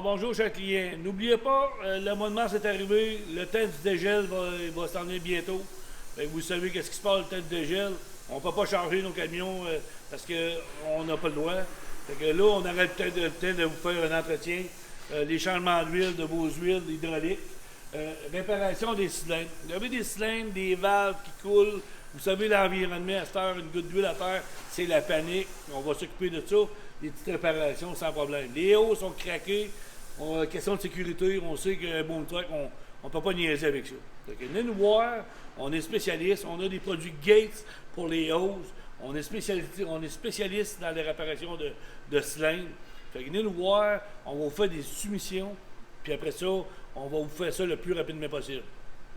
Bonjour, chers clients. N'oubliez pas, le mois de mars est arrivé, le temps du dégel va s'en venir bientôt. Fait que vous savez qu'est-ce qui se passe, le temps du dégel. On ne peut pas charger nos camions parce qu'on n'a pas le droit. Fait que là, on aurait peut-être le temps de vous faire un entretien, les changements d'huile, de vos huiles hydrauliques, réparation des cylindres. Vous avez des cylindres, des valves qui coulent. Vous savez, l'environnement, à cette heure, une goutte d'huile à terre, c'est la panique. On va s'occuper de ça. Des petites réparations sans problème. Les hauts sont craqués. Question de sécurité, on sait qu'un bon truck, on ne peut pas niaiser avec ça. Donc, venez nous voir, on est spécialiste, on a des produits Gates pour les hoses, on est spécialiste dans les réparations de cylindres. Fait que venez nous voir, on va vous faire des soumissions, puis après ça, on va vous faire ça le plus rapidement possible.